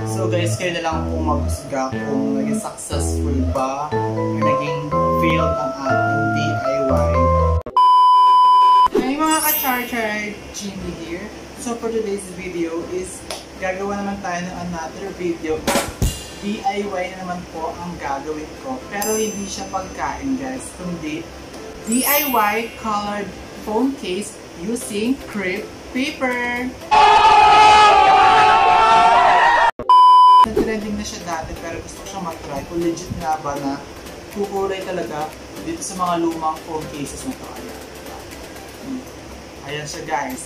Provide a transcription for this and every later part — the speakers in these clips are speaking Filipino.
So guys, kayo na lang kung maghusga kung naging successful ba o naging failed ang ating DIY. Hi mga ka-Charchar, Jimmy here. So for today's video is gagawa naman tayo ng another video. DIY na naman po ang gagawin ko. Pero hindi siya pagkain guys, kundi DIY colored phone case using crepe paper. Trending na siya dati pero gusto ko siyang mag-try kung legit nga ba na kukulay talaga dito sa mga lumang phone cases na ito. Ayan siya guys.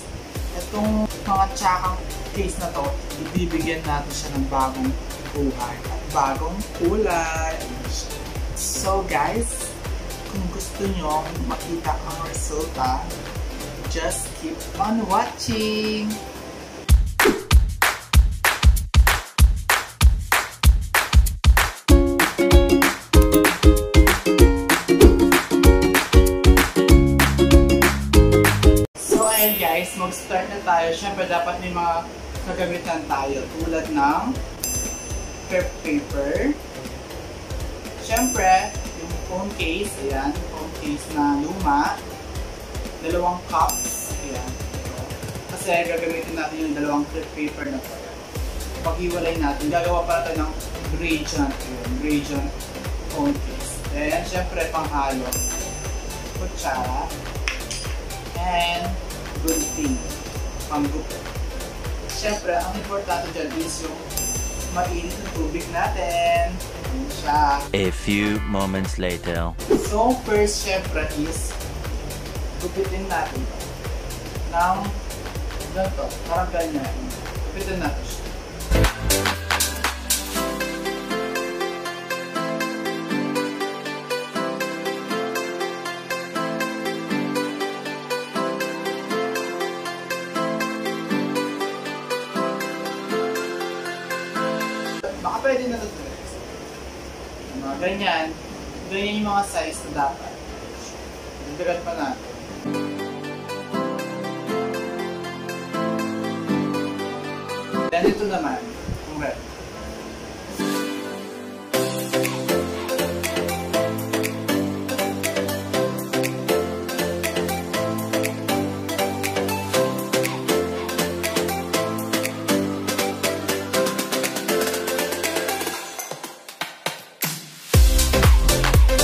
Itong mga tsakang case na to, ibibigyan natin siya ng bagong buhay at bagong kulay. So guys, kung gusto nyo makita ang resulta, just keep on watching! And guys, mag-start na tayo. Siyempre, dapat may mga kagamitan tayo tulad ng crepe paper. Siyempre, yung phone case, ayan, phone case na luma. 2 cups, ayan. Kasi gagamitin natin yung 2 crepe paper na po. Paghiwalay natin, gagawa para tayo ng gradient, gradient phone case. Ayan, siyempre, panghalo. Kutsara. And gunting, panggupo. Siyempre, ang importante dyan is yung mainit na tubig natin. Ayan siya. A few moments later. So, first, siyempre, is gupitin natin ito. Ng ganito, parang ganyan. Gupitin natin siya. Baka pwede na ito. Mga ganyan. Ganyan yung mga size na dapat. Dagdagan pa natin. Then ito naman, yung red.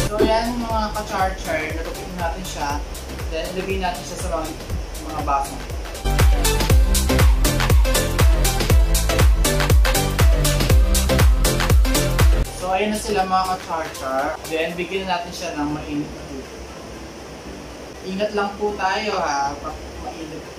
So yan mga ka-charchar, nalupitin natin siya. Then ilagay natin siya sa mga baso. So ayan na sila mga ka-charchar. Then bigyan natin siya ng mainit na tubig. Ingat lang po tayo ha, pag mainit po.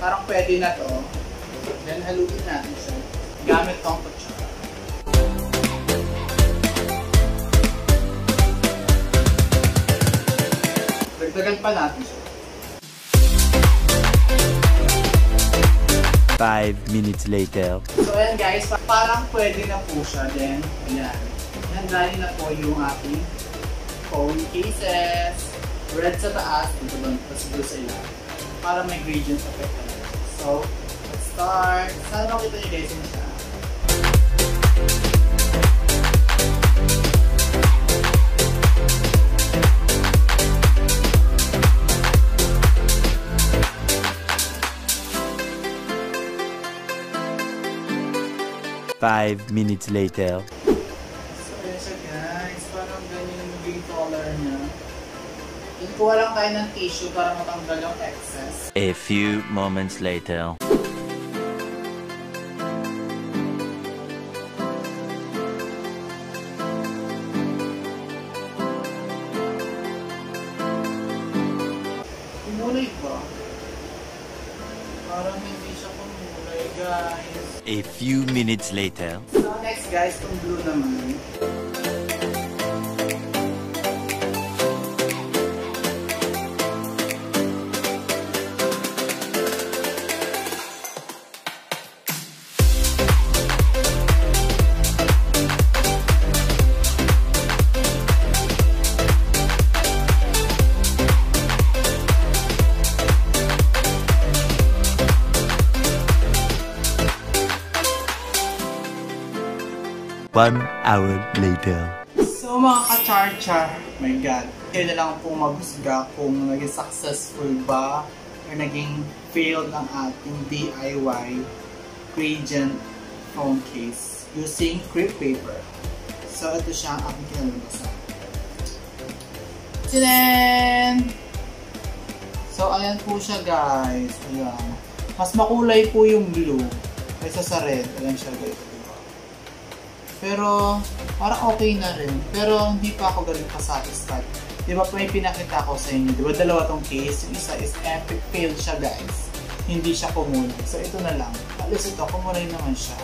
Parang pwede na to. Then haluin natin siya gamit tong kutsara. Dagdagan pa natin siya. 5 minutes later. So ayan guys, parang pwede na po siya. Then, ayan. Handanin na po yung ating phone cases. Red sa taas, dito ba? Tapos blue sa ilalim. Para may gradient effect na. So, let's start. Sana makita nyo guys yun siya. Five minutes later. So, ayan siya guys. Parang ganyan yung magiging color niya. Kuha lang tayo ng tissue para matanggal yung excess. A few moments later. Kumulay ba? Parang hindi siya kumulay guys. A few minutes later. So next guys, kung blue naman. 1 hour later. So mga ka-Charchar, my God, kayo na lang po maghusga kung naging successful ba or naging failed ang ating DIY gradient phone case using crepe paper. So ito siya ang ating kinalabasan. Tinen! So ayan po siya guys. Ayan. Mas makulay po yung blue kaysa sa red. Ayan siya guys. Pero parang okay na rin. Pero hindi pa ako galing pa-satisfied. Diba may pinakita ko sa inyo. Diba dalawa tong case. Yung isa is epic fail siya guys. Hindi siya kumulay. So ito na lang. At least ito, kumulay naman siya.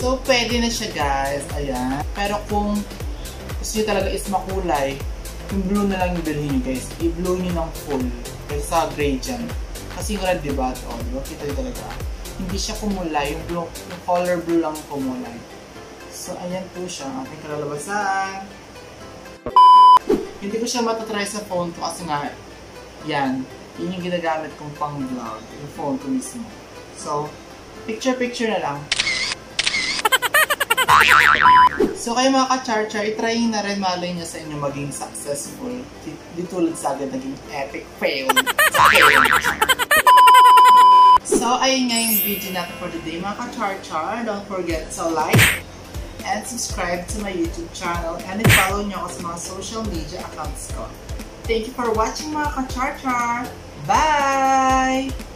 So pwede na siya guys. Ayan. Pero kung gusto nyo talaga is makulay, yung blue na lang yung bilhin nyo guys. I-blue nyo ng full. Kasi sa gradient. Kasi yung red diba? O, diba? Kita nyo talaga. Hindi siya kumulay. Yung blue, yung color blue lang kumulay. So, ayan po siya. Ang ating kalalabasan. Hindi ko siya matatry sa phone ko kasi nga, yan. Yun yung ginagamit kong pang vlog. Yung phone ko mismo. So, picture-picture na lang. So, kayo mga ka-Charchar, itry na rin malay niya sa inyo maging successful. Di tulad sa agad naging epic fail. So, ayun nga yung video natin for today mga ka-Charchar. Don't forget to like and subscribe to my YouTube channel and i-follow nyo ako sa mga social media accounts ko. Thank you for watching mga ka-Charchar. Bye!